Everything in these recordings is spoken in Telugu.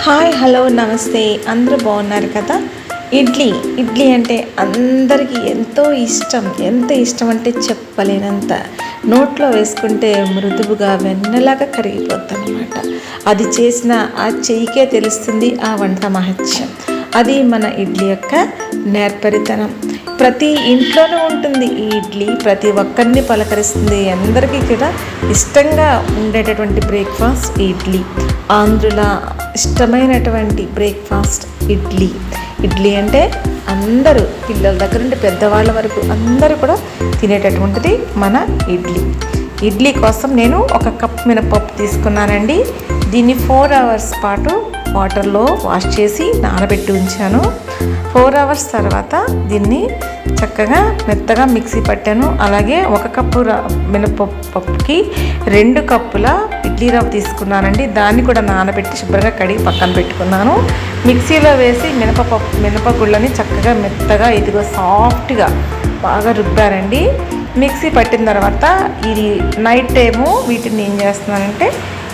హాయ్ హలో నమస్తే, అందరూ బాగున్నారు కదా. ఇడ్లీ అంటే అందరికీ ఎంతో ఇష్టం. ఎంత ఇష్టం అంటే చెప్పలేనంత. నోట్లో వేసుకుంటే మృదువుగా వెన్నలాగా కరిగిపోతుంది అన్నమాట. అది చేసిన ఆ చెయ్యికే తెలుస్తుంది ఆ వంట మహత్యం. అది మన ఇడ్లీ యొక్క నేర్పరితనం. ప్రతి ఇంట్లోనూ ఉంటుంది ఈ ఇడ్లీ. ప్రతి ఒక్కరిని పలకరిస్తుంది. అందరికీ కూడా ఇష్టంగా ఉండేటటువంటి బ్రేక్ఫాస్ట్ ఇడ్లీ. ఆంధ్రుల ఇష్టమైనటువంటి బ్రేక్ఫాస్ట్ ఇడ్లీ అంటే అందరూ, పిల్లల దగ్గర నుండి పెద్దవాళ్ళ వరకు అందరూ కూడా తినేటటువంటిది మన ఇడ్లీ కోసం నేను 1 కప్ మినపప్పు తీసుకున్నానండి. దీన్ని 4 అవర్స్ పాటు వాటర్లో వాష్ చేసి నానబెట్టి ఉంచాను. 4 అవర్స్ తర్వాత దీన్ని చక్కగా మెత్తగా మిక్సీ పట్టాను. అలాగే 1 కప్పు మినపప్పుకి 2 కప్పుల ఇడ్లీ రవ్వ తీసుకున్నానండి. దాన్ని కూడా నానబెట్టి శుభ్రంగా కడిగి పక్కన పెట్టుకున్నాను. మిక్సీలో వేసి మినపగుళ్ళని చక్కగా మెత్తగా ఇదిగో సాఫ్ట్గా బాగా రుబ్బారండి. మిక్సీ పట్టిన తర్వాత ఇది నైట్ టైము వీటిని ఏం చేస్తున్నానంటే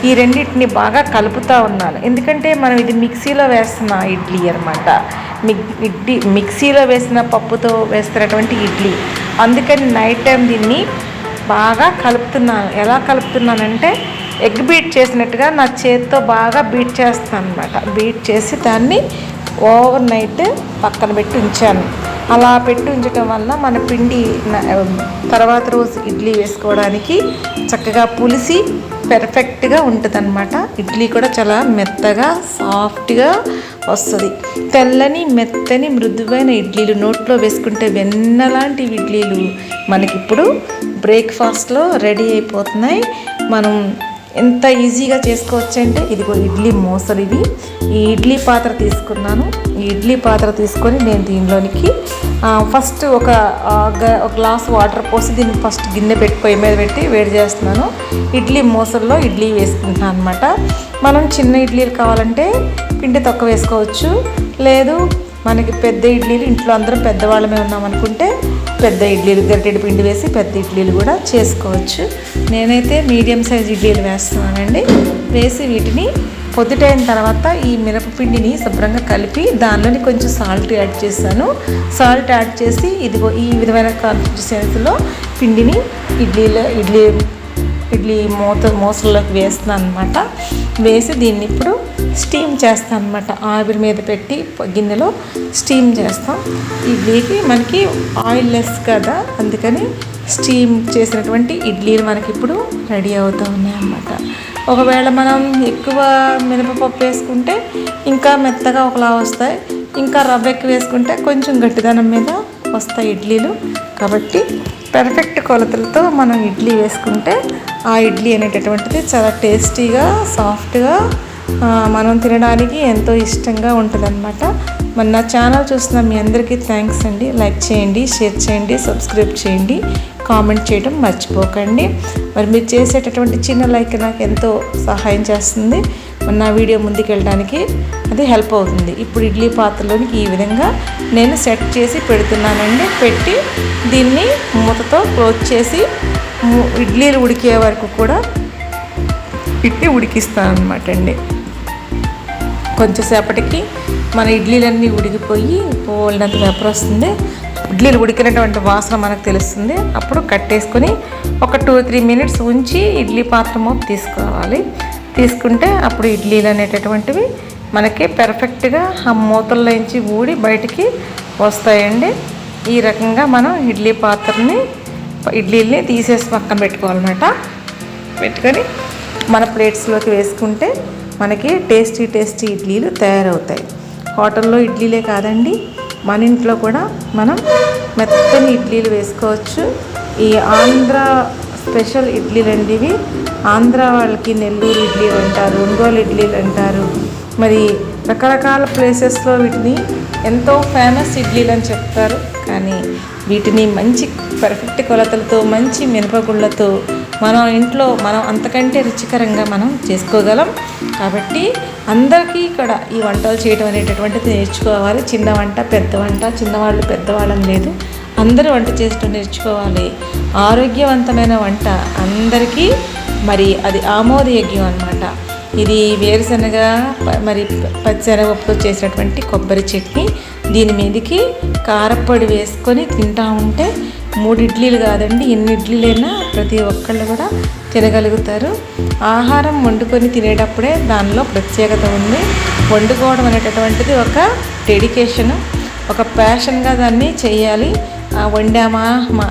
ఈ రెండింటిని బాగా కలుపుతూ ఉన్నాను. ఎందుకంటే మనం ఇది మిక్సీలో వేస్తున్న ఇడ్లీ అనమాట. మిక్సీలో వేసిన పప్పుతో వేస్తున్నటువంటి ఇడ్లీ. అందుకని నైట్ టైం దీన్ని బాగా కలుపుతున్నాను. ఎలా కలుపుతున్నానంటే ఎగ్ బీట్ చేసినట్టుగా నా చేతితో బాగా బీట్ చేస్తాను అనమాట. బీట్ చేసి దాన్ని ఓవర్ నైట్ పక్కన పెట్టి ఉంచాను. అలా పెట్టి ఉంచడం వల్ల మన పిండి తర్వాత రోజు ఇడ్లీ వేసుకోవడానికి చక్కగా పులిసి పెర్ఫెక్ట్గా ఉంటుంది అన్నమాట. ఇడ్లీ కూడా చాలా మెత్తగా సాఫ్ట్గా వస్తుంది. తెల్లని మెత్తని మృదువైన ఇడ్లీలు నోట్లో వేసుకుంటే వెన్నలాంటి ఇడ్లీలు మనకిప్పుడు బ్రేక్ఫాస్ట్లో రెడీ అయిపోతున్నాయి. మనం ఎంత ఈజీగా చేసుకోవచ్చు అంటే ఇదిగో ఇడ్లీ మోసలు ఇవి. ఈ ఇడ్లీ పాత్ర తీసుకున్నాను. ఈ ఇడ్లీ పాత్ర తీసుకొని నేను దీనిలోనికి ఫస్ట్ ఒక గ్లాస్ వాటర్ పోసి దీన్ని ఫస్ట్ గిన్నె పొయ్యి మీద పెట్టి వేడి చేస్తున్నాను. ఇడ్లీ మోసల్లో ఇడ్లీ వేసుకుంటున్నాను అనమాట. మనం చిన్న ఇడ్లీలు కావాలంటే పిండి తక్కువ వేసుకోవచ్చు. లేదు మనకి పెద్ద ఇడ్లీలు, ఇంట్లో అందరం పెద్దవాళ్ళమే ఉన్నామనుకుంటే పెద్ద ఇడ్లీలు గరిటెడు పిండి వేసి పెద్ద ఇడ్లీలు కూడా చేసుకోవచ్చు. నేనైతే మీడియం సైజ్ ఇడ్లీలు వేస్తున్నానండి. వేసి వీటిని పొద్దుటైన తర్వాత ఈ మినపపిండిని శుభ్రంగా కలిపి దానిలోని కొంచెం సాల్ట్ యాడ్ చేశాను. సాల్ట్ యాడ్ చేసి ఇదిగో ఈ విధమైన కన్సిస్టెన్సీలో పిండిని ఇడ్లీ మోసల్లోకి వేస్తున్నాను అనమాట. వేసి దీన్ని ఇప్పుడు స్టీమ్ చేస్తాను అనమాట. ఆవిరి మీద పెట్టి గిన్నెలో స్టీమ్ చేస్తాం. ఇడ్లీకి మనకి ఆయిల్ లెస్ కదా, అందుకని స్టీమ్ చేసినటువంటి ఇడ్లీలు మనకి ఇప్పుడు రెడీ అవుతూ ఉన్నాయి అన్నమాట. ఒకవేళ మనం ఎక్కువ మినపప్పు వేసుకుంటే ఇంకా మెత్తగా ఒకలా వస్తాయి. ఇంకా రవ్వ ఎక్కువ వేసుకుంటే కొంచెం గట్టిదనం మీద వస్తాయి ఇడ్లీలు. కాబట్టి పర్ఫెక్ట్ కొలతలతో మనం ఇడ్లీ వేసుకుంటే ఆ ఇడ్లీ అనేటటువంటిది చాలా టేస్టీగా సాఫ్ట్గా మనం తినడానికి ఎంతో ఇష్టంగా ఉంటుందన్నమాట. మరి నా ఛానల్ చూస్తున్న మీ అందరికీ థ్యాంక్స్ అండి. లైక్ చేయండి, షేర్ చేయండి, సబ్స్క్రైబ్ చేయండి, కామెంట్ చేయడం మర్చిపోకండి. మరి మీరు చేసేటటువంటి చిన్న లైక్ నాకు ఎంతో సహాయం చేస్తుంది. మరి నా వీడియో ముందుకు వెళ్ళడానికి అది హెల్ప్ అవుతుంది. ఇప్పుడు ఇడ్లీ పాత్రలోనికి ఈ విధంగా నేను సెట్ చేసి పెడుతున్నానండి. పెట్టి దీన్ని మూతతో క్లోజ్ చేసి ఇడ్లీలు ఉడికే వరకు కూడా ఇడ్లీ ఉడికిస్తాను అనమాట అండి. కొంచెంసేపటికి మన ఇడ్లీలన్నీ ఉడికిపోయి పోలినంత వేపర్ వస్తుంది. ఇడ్లీలు ఉడికినటువంటి వాసన మనకు తెలుస్తుంది. అప్పుడు కట్టేసుకొని ఒక 2-3 మినిట్స్ ఉంచి ఇడ్లీ పాత్ర మూత తీసుకోవాలి. తీసుకుంటే అప్పుడు ఇడ్లీలు అనేటటువంటివి మనకి పెర్ఫెక్ట్గా ఆ మూతల్లోంచి ఊడి బయటికి వస్తాయండి. ఈ రకంగా మనం ఇడ్లీల్ని తీసేసి పక్కన పెట్టుకోవాలన్నమాట. పెట్టుకొని మన ప్లేట్స్లోకి వేసుకుంటే మనకి టేస్టీ ఇడ్లీలు తయారవుతాయి. హోటల్లో ఇడ్లీలే కాదండి, మన ఇంట్లో కూడా మనం మెత్తని ఇడ్లీలు వేసుకోవచ్చు. ఈ ఆంధ్ర స్పెషల్ ఇడ్లీలు అండి ఇవి. ఆంధ్ర వాళ్ళకి నెల్లూరు ఇడ్లీలు అంటారు, ఒంగోలు ఇడ్లీలు అంటారు. మరి రకరకాల ప్లేసెస్లో వీటిని ఎంతో ఫేమస్ ఇడ్లీలు అని చెప్తారు. కానీ వీటిని మంచి పర్ఫెక్ట్ కొలతలతో మంచి మినపగుళ్ళతో మనం ఇంట్లో అంతకంటే రుచికరంగా మనం చేసుకోగలం. కాబట్టి అందరికీ ఇక్కడ ఈ వంటలు చేయడం అనేటటువంటిది నేర్చుకోవాలి. చిన్న వంట పెద్ద వంట, చిన్నవాళ్ళు పెద్దవాళ్ళని లేదు, అందరూ వంట చేసడం నేర్చుకోవాలి. ఆరోగ్యవంతమైన వంట అందరికీ మరి అది ఆమోదయోగ్యం అన్నమాట. ఇది వేరుశనగ మరి పచ్చెనగపప్పుతో చేసినటువంటి కొబ్బరి చట్నీ. దీని మీదకి కారప్పొడి వేసుకొని తింటా ఉంటే 3 ఇడ్లీలు కాదండి, ఎన్ని ఇడ్లీలైనా ప్రతి ఒక్కళ్ళు కూడా తినగలుగుతారు. ఆహారం వండుకొని తినేటప్పుడే దానిలో ప్రత్యేకత ఉంది. వండుకోవడం అనేటటువంటిది ఒక డెడికేషను, ఒక ప్యాషన్గా దాన్ని చేయాలి. వండామా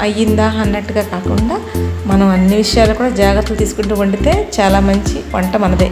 అయ్యిందా అన్నట్టుగా కాకుండా మనం అన్ని విషయాలు కూడా జాగ్రత్తలు తీసుకుంటూ వండితే చాలా మంచి వంట మనదే.